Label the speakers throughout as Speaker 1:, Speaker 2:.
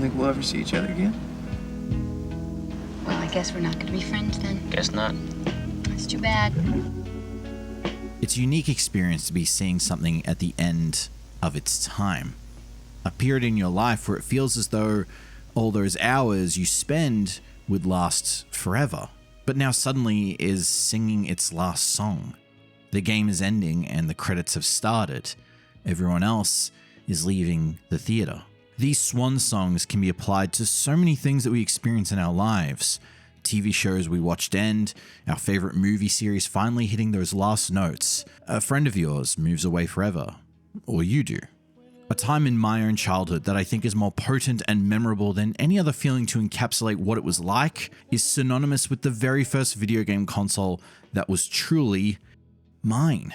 Speaker 1: think we'll ever see each other again?
Speaker 2: Well, I guess we're not gonna be friends then.
Speaker 3: Guess not.
Speaker 2: That's too bad.
Speaker 4: It's a unique experience to be seeing something at the end of its time. A period in your life where it feels as though all those hours you spend would last forever, but now suddenly is singing its last song. The game is ending and the credits have started. Everyone else is leaving the theater. These swan songs can be applied to so many things that we experience in our lives. TV shows we watched end, our favorite movie series finally hitting those last notes, a friend of yours moves away forever, or you do. A time in my own childhood that I think is more potent and memorable than any other feeling to encapsulate what it was like is synonymous with the very first video game console that was truly mine.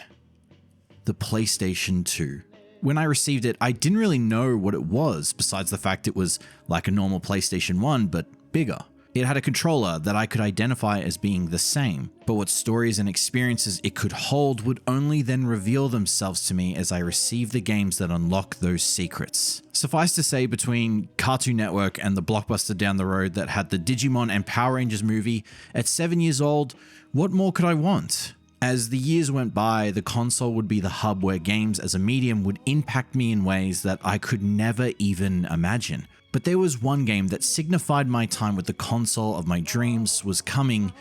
Speaker 4: The PlayStation 2. When I received it, I didn't really know what it was, besides the fact it was like a normal PlayStation 1, but bigger. It had a controller that I could identify as being the same, but what stories and experiences it could hold would only then reveal themselves to me as I received the games that unlock those secrets. Suffice to say, between Cartoon Network and the blockbuster down the road that had the Digimon and Power Rangers movie, at 7 years old, what more could I want? As the years went by, the console would be the hub where games as a medium would impact me in ways that I could never even imagine. But there was one game that signified my time with the console of my dreams was coming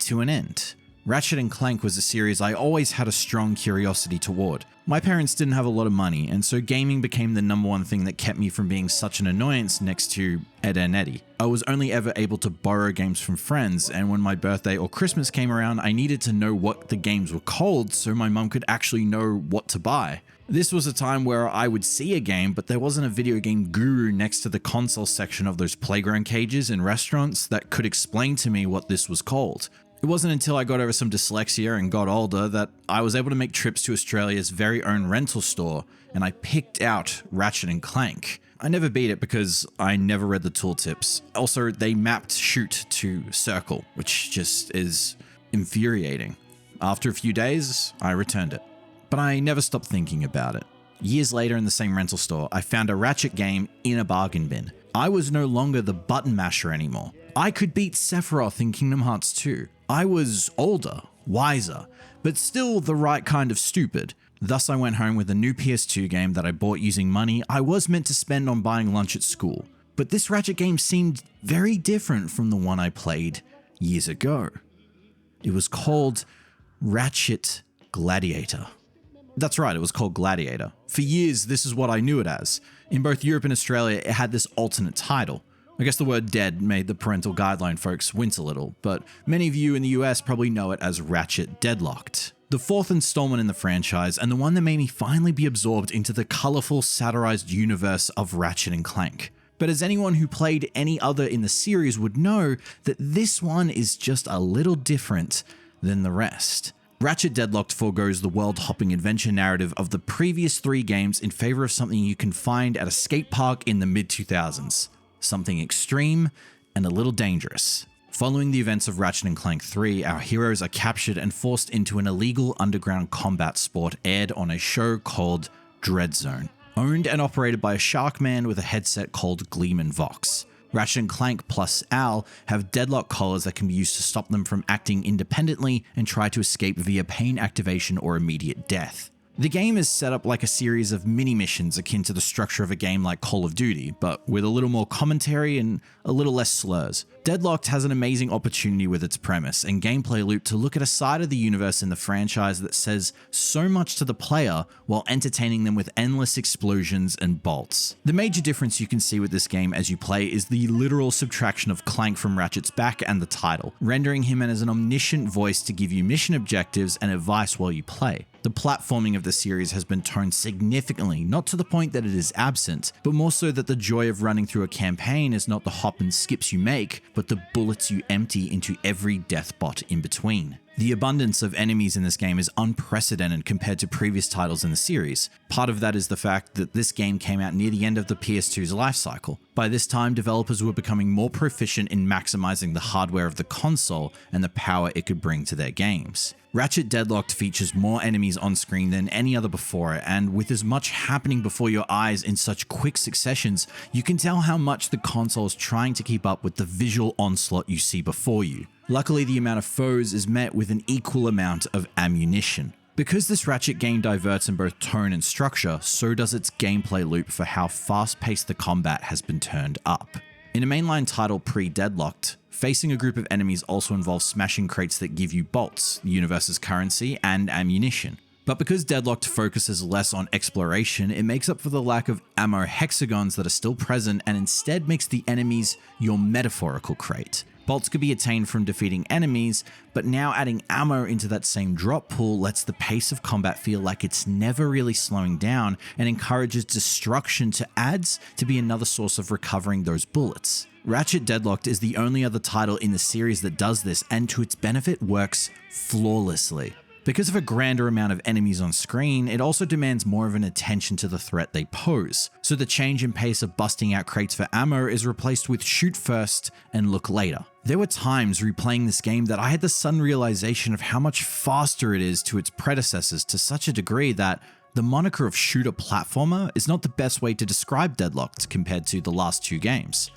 Speaker 4: to an end. Ratchet & Clank was a series I always had a strong curiosity toward. My parents didn't have a lot of money, and so gaming became the #1 thing that kept me from being such an annoyance next to Ed and Eddie. I was only ever able to borrow games from friends, and when my birthday or Christmas came around, I needed to know what the games were called so my mum could actually know what to buy. This was a time where I would see a game, but there wasn't a video game guru next to the console section of those playground cages in restaurants that could explain to me what this was called. It wasn't until I got over some dyslexia and got older that I was able to make trips to Australia's very own rental store, and I picked out Ratchet & Clank. I never beat it because I never read the tooltips. Also, they mapped shoot to circle, which just is infuriating. After a few days, I returned it. But I never stopped thinking about it. Years later in the same rental store, I found a Ratchet game in a bargain bin. I was no longer the button masher anymore. I could beat Sephiroth in Kingdom Hearts 2. I was older, wiser, but still the right kind of stupid. Thus I went home with a new PS2 game that I bought using money I was meant to spend on buying lunch at school. But this Ratchet game seemed very different from the one I played years ago. It was called Ratchet Gladiator. That's right, it was called Gladiator. For years, this is what I knew it as. In both Europe and Australia, it had this alternate title. I guess the word dead made the parental guideline folks wince a little, but many of you in the US probably know it as Ratchet Deadlocked. The fourth installment in the franchise, and the one that made me finally be absorbed into the colourful, satirized universe of Ratchet & Clank. But as anyone who played any other in the series would know, that this one is just a little different than the rest. Ratchet Deadlocked forgoes the world-hopping adventure narrative of the previous 3 games in favor of something you can find at a skate park in the mid-2000s. Something extreme and a little dangerous. Following the events of Ratchet & Clank 3, our heroes are captured and forced into an illegal underground combat sport aired on a show called Dread Zone, owned and operated by a shark man with a headset called Gleeman Vox. Ratchet & Clank plus Al have deadlock collars that can be used to stop them from acting independently and try to escape via pain activation or immediate death. The game is set up like a series of mini-missions akin to the structure of a game like Call of Duty, but with a little more commentary and a little less slurs. Deadlocked has an amazing opportunity with its premise and gameplay loop to look at a side of the universe in the franchise that says so much to the player while entertaining them with endless explosions and bolts. The major difference you can see with this game as you play is the literal subtraction of Clank from Ratchet's back and the title, rendering him as an omniscient voice to give you mission objectives and advice while you play. The platforming of the series has been toned significantly, not to the point that it is absent, but more so that the joy of running through a campaign is not the hop and skips you make, but the bullets you empty into every death bot in between. The abundance of enemies in this game is unprecedented compared to previous titles in the series. Part of that is the fact that this game came out near the end of the PS2's life cycle. By this time, developers were becoming more proficient in maximizing the hardware of the console and the power it could bring to their games. Ratchet Deadlocked features more enemies on screen than any other before it, and with as much happening before your eyes in such quick successions, you can tell how much the console is trying to keep up with the visual onslaught you see before you. Luckily, the amount of foes is met with an equal amount of ammunition. Because this Ratchet game diverts in both tone and structure, so does its gameplay loop for how fast-paced the combat has been turned up. In a mainline title pre-Deadlocked, facing a group of enemies also involves smashing crates that give you bolts, the universe's currency, and ammunition. But because Deadlocked focuses less on exploration, it makes up for the lack of ammo hexagons that are still present and instead makes the enemies your metaphorical crate. Bolts could be attained from defeating enemies, but now adding ammo into that same drop pool lets the pace of combat feel like it's never really slowing down and encourages destruction to adds to be another source of recovering those bullets. Ratchet Deadlocked is the only other title in the series that does this, and to its benefit works flawlessly. Because of a grander amount of enemies on screen, it also demands more of an attention to the threat they pose, so the change in pace of busting out crates for ammo is replaced with shoot first and look later. There were times replaying this game that I had the sudden realization of how much faster it is to its predecessors, to such a degree that the moniker of shooter platformer is not the best way to describe Deadlocked compared to the last two games.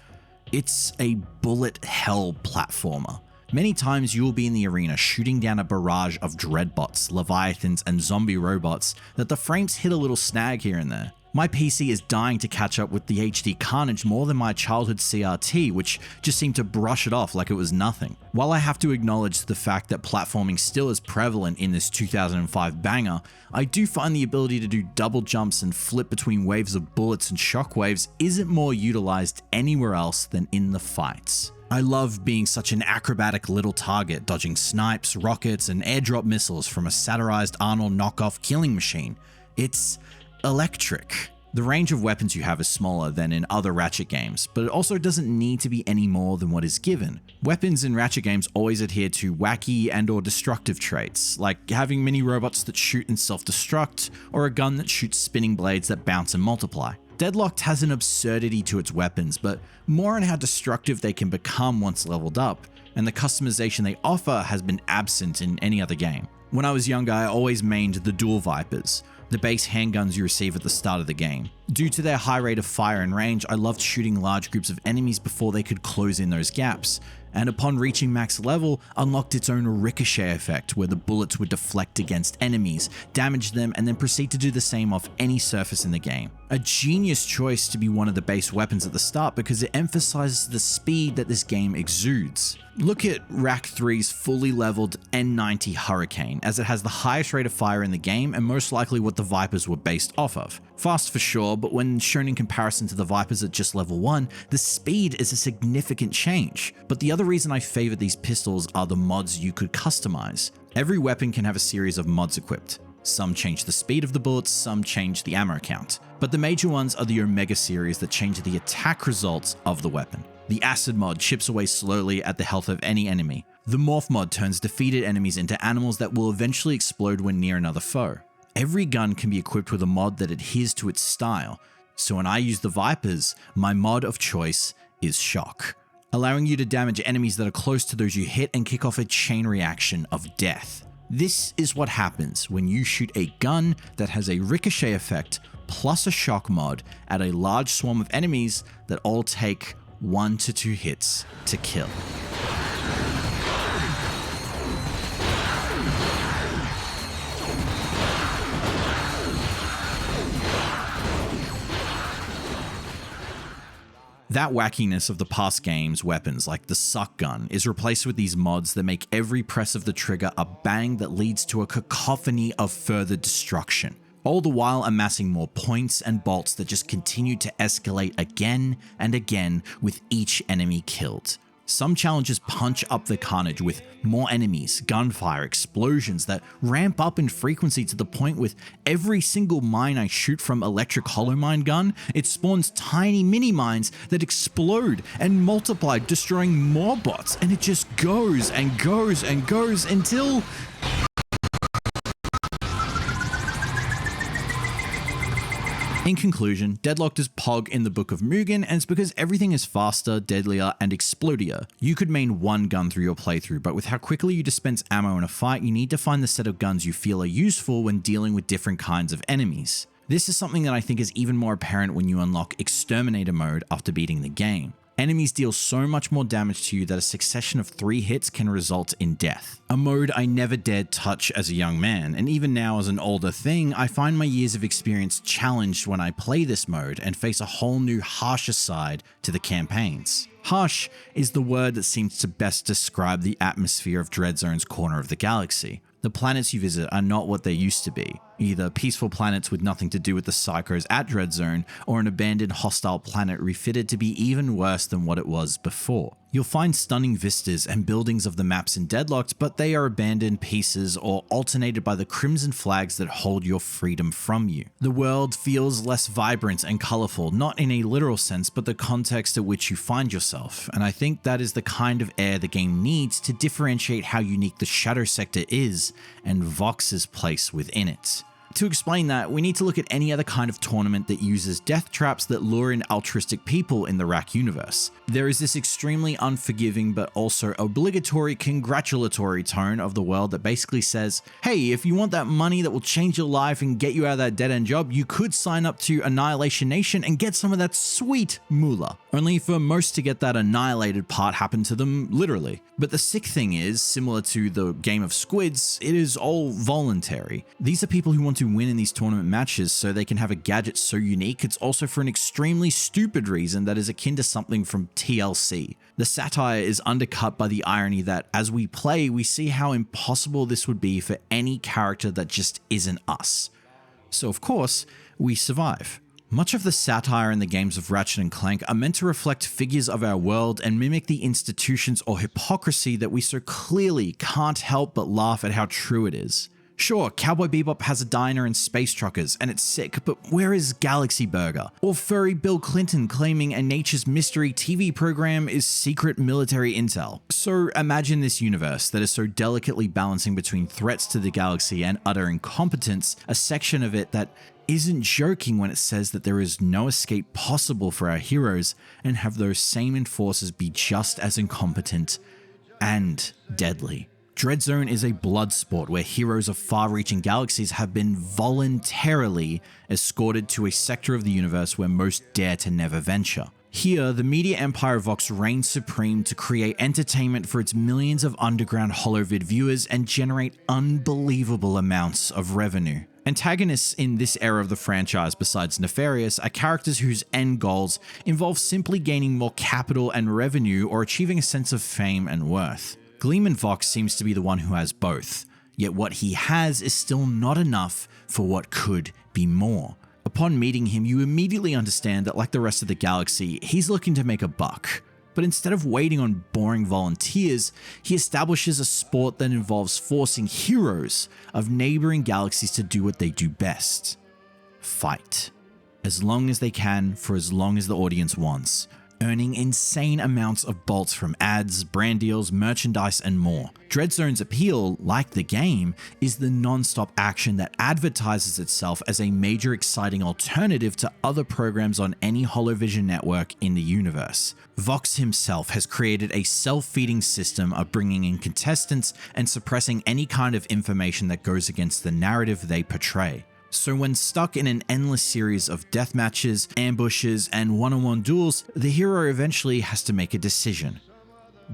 Speaker 4: It's a bullet hell platformer. Many times you will be in the arena shooting down a barrage of dreadbots, leviathans, and zombie robots that the frames hit a little snag here and there. My PC is dying to catch up with the HD carnage more than my childhood CRT, which just seemed to brush it off like it was nothing. While I have to acknowledge the fact that platforming still is prevalent in this 2005 banger, I do find the ability to do double jumps and flip between waves of bullets and shockwaves isn't more utilized anywhere else than in the fights. I love being such an acrobatic little target, dodging snipes, rockets, and airdrop missiles from a satirized Arnold knockoff killing machine. It's electric. The range of weapons you have is smaller than in other Ratchet games, but it also doesn't need to be any more than what is given. Weapons in Ratchet games always adhere to wacky and/or destructive traits, like having mini robots that shoot and self-destruct, or a gun that shoots spinning blades that bounce and multiply. Deadlocked has an absurdity to its weapons, but more on how destructive they can become once leveled up, and the customization they offer has been absent in any other game. When I was younger, I always mained the dual Vipers, the base handguns you receive at the start of the game. Due to their high rate of fire and range, I loved shooting large groups of enemies before they could close in those gaps, and upon reaching max level, unlocked its own ricochet effect where the bullets would deflect against enemies, damage them, and then proceed to do the same off any surface in the game. A genius choice to be one of the base weapons at the start because it emphasizes the speed that this game exudes. Look at Rack 3's fully leveled N90 Hurricane, as it has the highest rate of fire in the game and most likely what the Vipers were based off of. Fast for sure, but when shown in comparison to the Vipers at just level 1, the speed is a significant change. But the other reason I favor these pistols are the mods you could customize. Every weapon can have a series of mods equipped. Some change the speed of the bullets, some change the ammo count. But the major ones are the Omega series that change the attack results of the weapon. The Acid mod chips away slowly at the health of any enemy. The Morph mod turns defeated enemies into animals that will eventually explode when near another foe. Every gun can be equipped with a mod that adheres to its style, so when I use the Vipers, my mod of choice is Shock, allowing you to damage enemies that are close to those you hit and kick off a chain reaction of death. This is what happens when you shoot a gun that has a ricochet effect plus a shock mod at a large swarm of enemies that all take 1 to 2 hits to kill. That wackiness of the past game's weapons, like the suck gun, is replaced with these mods that make every press of the trigger a bang that leads to a cacophony of further destruction, all the while amassing more points and bolts that just continue to escalate again and again with each enemy killed. Some challenges punch up the carnage with more enemies, gunfire, explosions that ramp up in frequency to the point with every single mine I shoot from Electric Hollow Mine gun, it spawns tiny mini mines that explode and multiply, destroying more bots, and it just goes and goes and goes until... In conclusion, Deadlocked is Pog in the Book of Mugen, and it's because everything is faster, deadlier, and explodier. You could main one gun through your playthrough, but with how quickly you dispense ammo in a fight, you need to find the set of guns you feel are useful when dealing with different kinds of enemies. This is something that I think is even more apparent when you unlock Exterminator mode after beating the game. Enemies deal so much more damage to you that a succession of 3 hits can result in death. A mode I never dared touch as a young man, and even now as an older thing, I find my years of experience challenged when I play this mode and face a whole new harsher side to the campaigns. Harsh is the word that seems to best describe the atmosphere of Dreadzone's corner of the galaxy. The planets you visit are not what they used to be, either peaceful planets with nothing to do with the psychos at Dreadzone, or an abandoned hostile planet refitted to be even worse than what it was before. You'll find stunning vistas and buildings of the maps in Deadlocked, but they are abandoned pieces or alternated by the crimson flags that hold your freedom from you. The world feels less vibrant and colourful, not in a literal sense, but the context at which you find yourself, and I think that is the kind of air the game needs to differentiate how unique the Shadow Sector is and Vox's place within it. To explain that, we need to look at any other kind of tournament that uses death traps that lure in altruistic people in the Rack universe. There is this extremely unforgiving but also obligatory congratulatory tone of the world that basically says, hey, if you want that money that will change your life and get you out of that dead-end job, you could sign up to Annihilation Nation and get some of that sweet moolah. Only for most to get that annihilated part happen to them literally. But the sick thing is, similar to the game of Squids, it is all voluntary. These are people who want to win in these tournament matches so they can have a gadget so unique it's also for an extremely stupid reason that is akin to something from TLC. The satire is undercut by the irony that as we play, we see how impossible this would be for any character that just isn't us. So of course, we survive. Much of the satire in the games of Ratchet & Clank are meant to reflect figures of our world and mimic the institutions or hypocrisy that we so clearly can't help but laugh at how true it is. Sure, Cowboy Bebop has a diner and space truckers, and it's sick, but where is Galaxy Burger? Or furry Bill Clinton claiming a Nature's Mystery TV program is secret military intel? So imagine this universe that is so delicately balancing between threats to the galaxy and utter incompetence, a section of it that isn't joking when it says that there is no escape possible for our heroes, and have those same enforcers be just as incompetent and deadly. Dreadzone is a blood sport where heroes of far-reaching galaxies have been voluntarily escorted to a sector of the universe where most dare to never venture. Here, the media empire of Vox reigns supreme to create entertainment for its millions of underground holovid viewers and generate unbelievable amounts of revenue. Antagonists in this era of the franchise, besides Nefarious, are characters whose end goals involve simply gaining more capital and revenue or achieving a sense of fame and worth. Gleeman Vox seems to be the one who has both, yet what he has is still not enough for what could be more. Upon meeting him, you immediately understand that like the rest of the galaxy, he's looking to make a buck. But instead of waiting on boring volunteers, he establishes a sport that involves forcing heroes of neighboring galaxies to do what they do best: fight. As long as they can, for as long as the audience wants, earning insane amounts of bolts from ads, brand deals, merchandise, and more. Dreadzone's appeal, like the game, is the non-stop action that advertises itself as a major exciting alternative to other programs on any Holovision network in the universe. Vox himself has created a self-feeding system of bringing in contestants and suppressing any kind of information that goes against the narrative they portray. So when stuck in an endless series of death matches, ambushes, and one-on-one duels, the hero eventually has to make a decision: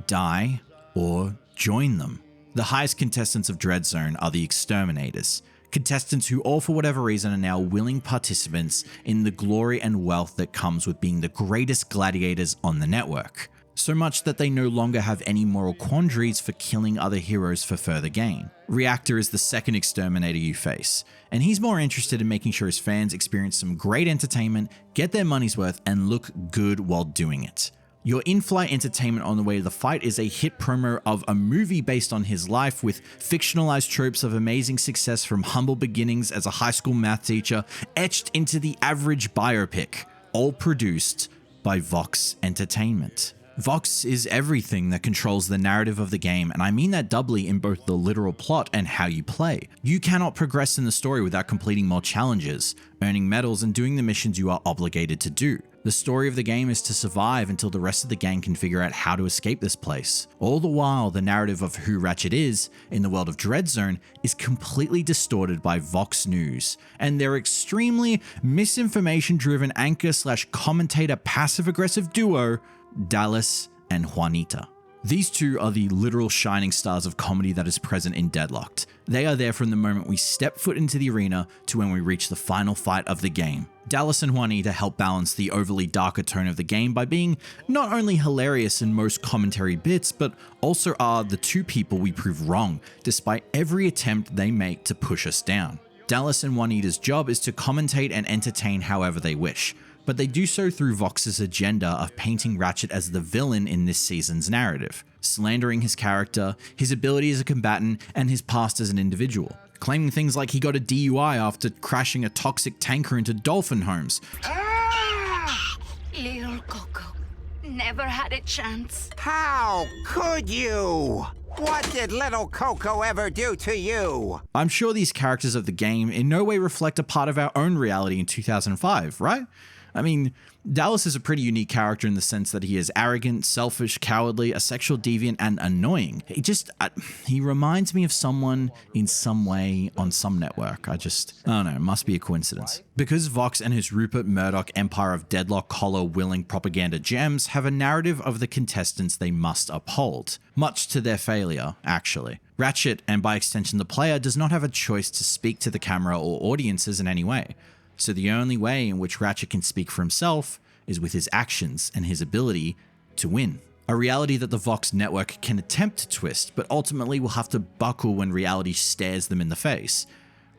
Speaker 4: die or join them. The highest contestants of Dreadzone are the Exterminators, contestants who all for whatever reason are now willing participants in the glory and wealth that comes with being the greatest gladiators on the network. So much that they no longer have any moral quandaries for killing other heroes for further gain. Reactor is the second Exterminator you face, and he's more interested in making sure his fans experience some great entertainment, get their money's worth, and look good while doing it. Your in-flight entertainment on the way to the fight is a hit promo of a movie based on his life with fictionalized tropes of amazing success from humble beginnings as a high school math teacher etched into the average biopic, all produced by Vox Entertainment. Vox is everything that controls the narrative of the game, and I mean that doubly in both the literal plot and how you play. You cannot progress in the story without completing more challenges, earning medals, and doing the missions you are obligated to do. The story of the game is to survive until the rest of the gang can figure out how to escape this place. All the while, the narrative of who Ratchet is in the world of Dreadzone is completely distorted by Vox News and their extremely misinformation-driven anchor/commentator passive-aggressive duo, Dallas and Juanita. These two are the literal shining stars of comedy that is present in Deadlocked. They are there from the moment we step foot into the arena to when we reach the final fight of the game. Dallas and Juanita help balance the overly darker tone of the game by being not only hilarious in most commentary bits, but also are the two people we prove wrong, despite every attempt they make to push us down. Dallas and Juanita's job is to commentate and entertain however they wish, but they do so through Vox's agenda of painting Ratchet as the villain in this season's narrative, slandering his character, his ability as a combatant, and his past as an individual, claiming things like he got a DUI after crashing a toxic tanker into dolphin homes.
Speaker 2: Little Coco never had a chance.
Speaker 1: How could you? What did little Coco ever do to you?
Speaker 4: I'm sure these characters of the game in no way reflect a part of our own reality in 2005, right? I mean, Dallas is a pretty unique character in the sense that he is arrogant, selfish, cowardly, a sexual deviant, and annoying. He reminds me of someone in some way on some network. I don't know, it must be a coincidence. Because Vox and his Rupert Murdoch Empire of Deadlock collar-willing propaganda gems have a narrative of the contestants they must uphold, much to their failure, actually. Ratchet, and by extension the player, does not have a choice to speak to the camera or audiences in any way. So the only way in which Ratchet can speak for himself is with his actions and his ability to win. A reality that the Vox network can attempt to twist, but ultimately will have to buckle when reality stares them in the face,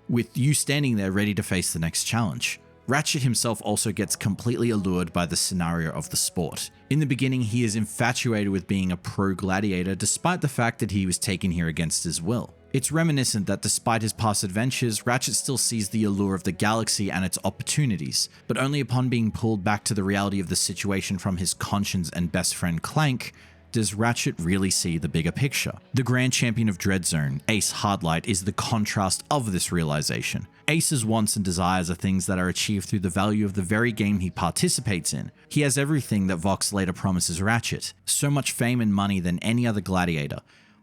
Speaker 4: with you standing there ready to face the next challenge. Ratchet himself also gets completely allured by the scenario of the sport. In the beginning, he is infatuated with being a pro gladiator despite the fact that he was taken here against his will. It's reminiscent that despite his past adventures, Ratchet still sees the allure of the galaxy and its opportunities, but only upon being pulled back to the reality of the situation from his conscience and best friend Clank, does Ratchet really see the bigger picture. The grand champion of Dreadzone, Ace Hardlight, is the contrast of this realization. Ace's wants and desires are things that are achieved through the value of the very game he participates in. He has everything that Vox later promises Ratchet, so much fame and money than any other gladiator,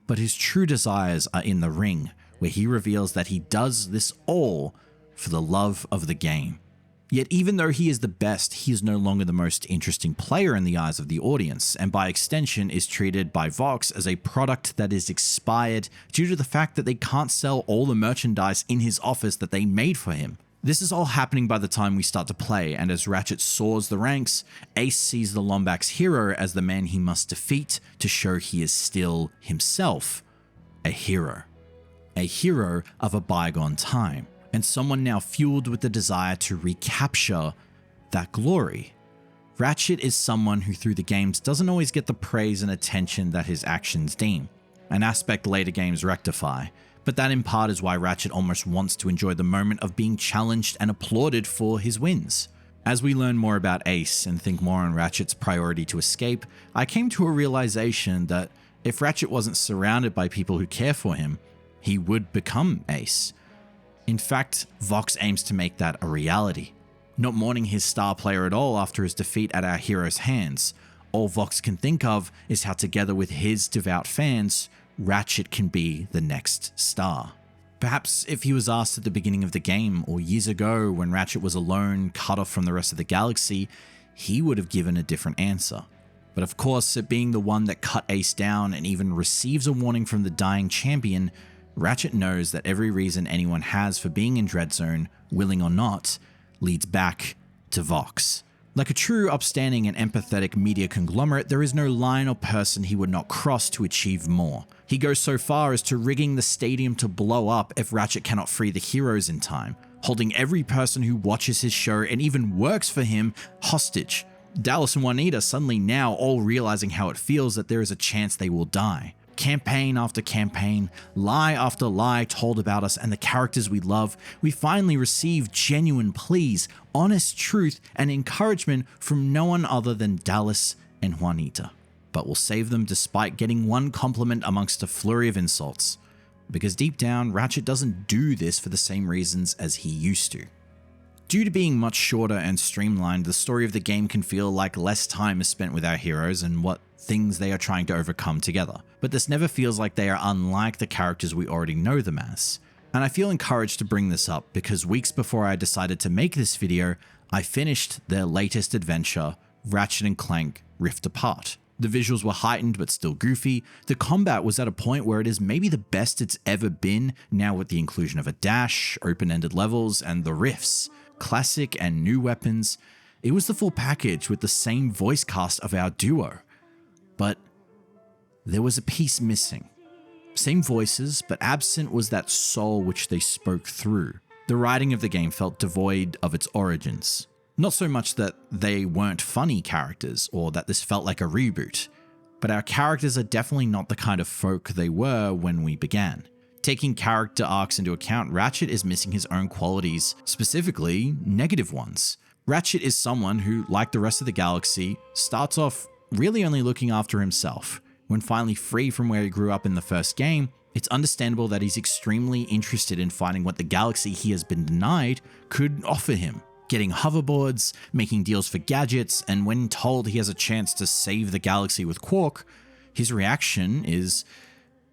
Speaker 4: but his true desires are in the ring, where he reveals that he does this all for the love of the game. Yet even though he is the best, he is no longer the most interesting player in the eyes of the audience, and by extension is treated by Vox as a product that is expired due to the fact that they can't sell all the merchandise in his office that they made for him. This is all happening by the time we start to play, and as Ratchet soars the ranks, Ace sees the Lombax hero as the man he must defeat to show he is still himself a hero. A hero of a bygone time, and someone now fueled with the desire to recapture that glory. Ratchet is someone who through the games doesn't always get the praise and attention that his actions deem, an aspect later games rectify. But that in part is why Ratchet almost wants to enjoy the moment of being challenged and applauded for his wins. As we learn more about Ace and think more on Ratchet's priority to escape, I came to a realization that if Ratchet wasn't surrounded by people who care for him, he would become Ace. In fact, Vox aims to make that a reality. Not mourning his star player at all after his defeat at our hero's hands, all Vox can think of is how together with his devout fans, Ratchet can be the next star. Perhaps if he was asked at the beginning of the game or years ago when Ratchet was alone, cut off from the rest of the galaxy, he would have given a different answer. But of course, it being the one that cut Ace down and even receives a warning from the dying champion, Ratchet knows that every reason anyone has for being in Dreadzone, willing or not, leads back to Vox. Like a true upstanding and empathetic media conglomerate, there is no line or person he would not cross to achieve more. He goes so far as to rigging the stadium to blow up if Ratchet cannot free the heroes in time, holding every person who watches his show and even works for him hostage. Dallas and Juanita suddenly now all realizing how it feels that there is a chance they will die. Campaign after campaign, lie after lie told about us and the characters we love, we finally receive genuine pleas, honest truth, and encouragement from no one other than Dallas and Juanita. But we'll save them despite getting one compliment amongst a flurry of insults. Because deep down, Ratchet doesn't do this for the same reasons as he used to. Due to being much shorter and streamlined, the story of the game can feel like less time is spent with our heroes and what things they are trying to overcome together. But this never feels like they are unlike the characters we already know them as. And I feel encouraged to bring this up because weeks before I decided to make this video, I finished their latest adventure, Ratchet & Clank Rift Apart. The visuals were heightened but still goofy. The combat was at a point where it is maybe the best it's ever been, now with the inclusion of a dash, open-ended levels, and the rifts. Classic and new weapons. It was the full package with the same voice cast of our duo. But there was a piece missing. Same voices, but absent was that soul which they spoke through. The writing of the game felt devoid of its origins. Not so much that they weren't funny characters or that this felt like a reboot, but our characters are definitely not the kind of folk they were when we began. Taking character arcs into account, Ratchet is missing his own qualities, specifically negative ones. Ratchet is someone who, like the rest of the galaxy, starts off really only looking after himself. When finally free from where he grew up in the first game, it's understandable that he's extremely interested in finding what the galaxy he has been denied could offer him. Getting hoverboards, making deals for gadgets, and when told he has a chance to save the galaxy with Quark, his reaction is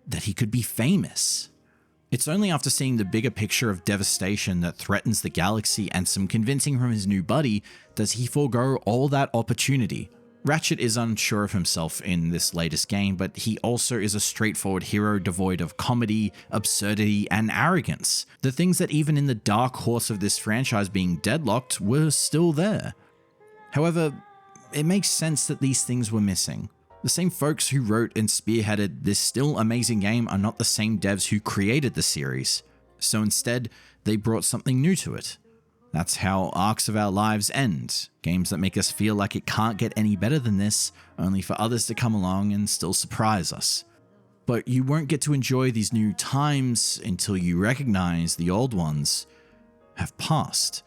Speaker 4: that he could be famous. It's only after seeing the bigger picture of devastation that threatens the galaxy and some convincing from his new buddy does he forego all that opportunity. Ratchet is unsure of himself in this latest game, but he also is a straightforward hero devoid of comedy, absurdity, and arrogance. The things that even in the dark horse of this franchise being deadlocked were still there. However, it makes sense that these things were missing. The same folks who wrote and spearheaded this still amazing game are not the same devs who created the series. So instead, they brought something new to it. That's how arcs of our lives end. Games that make us feel like it can't get any better than this, only for others to come along and still surprise us. But you won't get to enjoy these new times until you recognize the old ones have passed.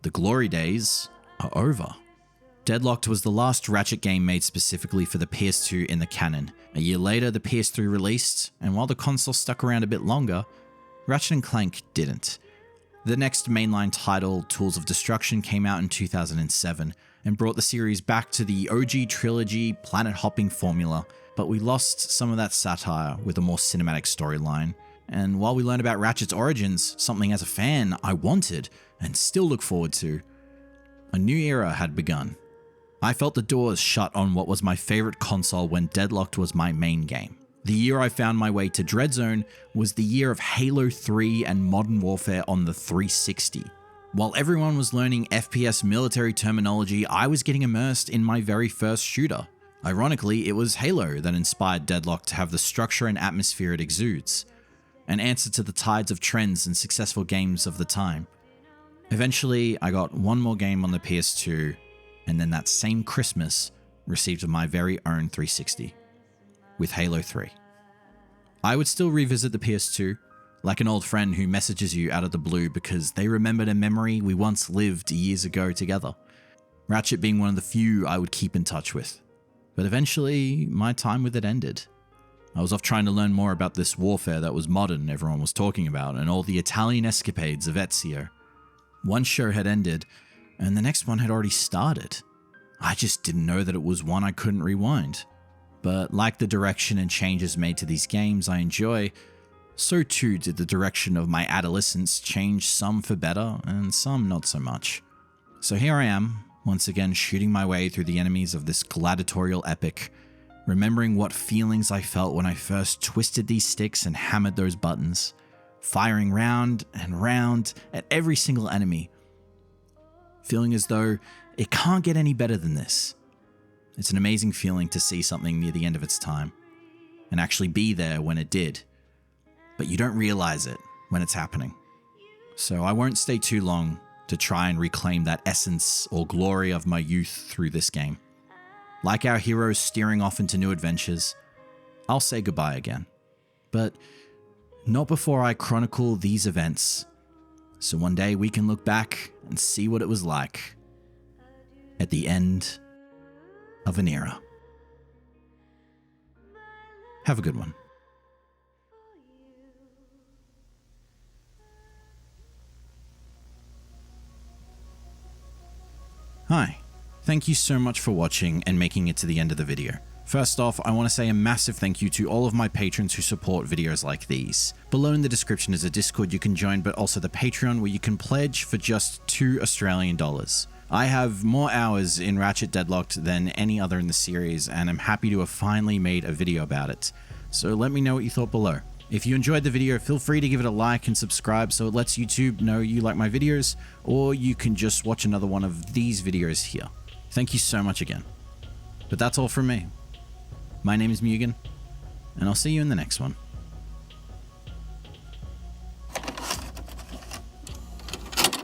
Speaker 4: The glory days are over. Deadlocked was the last Ratchet game made specifically for the PS2 in the canon. A year later, the PS3 released, and while the console stuck around a bit longer, Ratchet & Clank didn't. The next mainline title, Tools of Destruction, came out in 2007 and brought the series back to the OG trilogy planet-hopping formula, but we lost some of that satire with a more cinematic storyline. And while we learned about Ratchet's origins, something as a fan I wanted and still look forward to, a new era had begun. I felt the doors shut on what was my favorite console when Deadlocked was my main game. The year I found my way to Dreadzone was the year of Halo 3 and Modern Warfare on the 360. While everyone was learning FPS military terminology, I was getting immersed in my very first shooter. Ironically, it was Halo that inspired Deadlocked to have the structure and atmosphere it exudes, an answer to the tides of trends and successful games of the time. Eventually, I got one more game on the PS2, and then that same Christmas, received my very own 360. With Halo 3. I would still revisit the PS2, like an old friend who messages you out of the blue because they remembered a memory we once lived years ago together. Ratchet being one of the few I would keep in touch with. But eventually, my time with it ended. I was off trying to learn more about this warfare that was modern everyone was talking about and all the Italian escapades of Ezio. One show had ended, and the next one had already started. I just didn't know that it was one I couldn't rewind. But like the direction and changes made to these games I enjoy, so too did the direction of my adolescence change, some for better and some not so much. So here I am, once again shooting my way through the enemies of this gladiatorial epic, remembering what feelings I felt when I first twisted these sticks and hammered those buttons, firing round and round at every single enemy, feeling as though it can't get any better than this. It's an amazing feeling to see something near the end of its time and actually be there when it did, but you don't realize it when it's happening. So I won't stay too long to try and reclaim that essence or glory of my youth through this game. Like our heroes steering off into new adventures, I'll say goodbye again. But not before I chronicle these events, so one day we can look back and see what it was like at the end of an era. Have a good one. Hi, thank you so much for watching and making it to the end of the video. First off, I want to say a massive thank you to all of my patrons who support videos like these. Below in the description is a Discord you can join, but also the Patreon where you can pledge for just $2 Australian. I have more hours in Ratchet Deadlocked than any other in the series, and I'm happy to have finally made a video about it. So let me know what you thought below. If you enjoyed the video, feel free to give it a like and subscribe so it lets YouTube know you like my videos, or you can just watch another one of these videos here. Thank you so much again. But that's all from me. My name is Mugen, and I'll see you in the next one.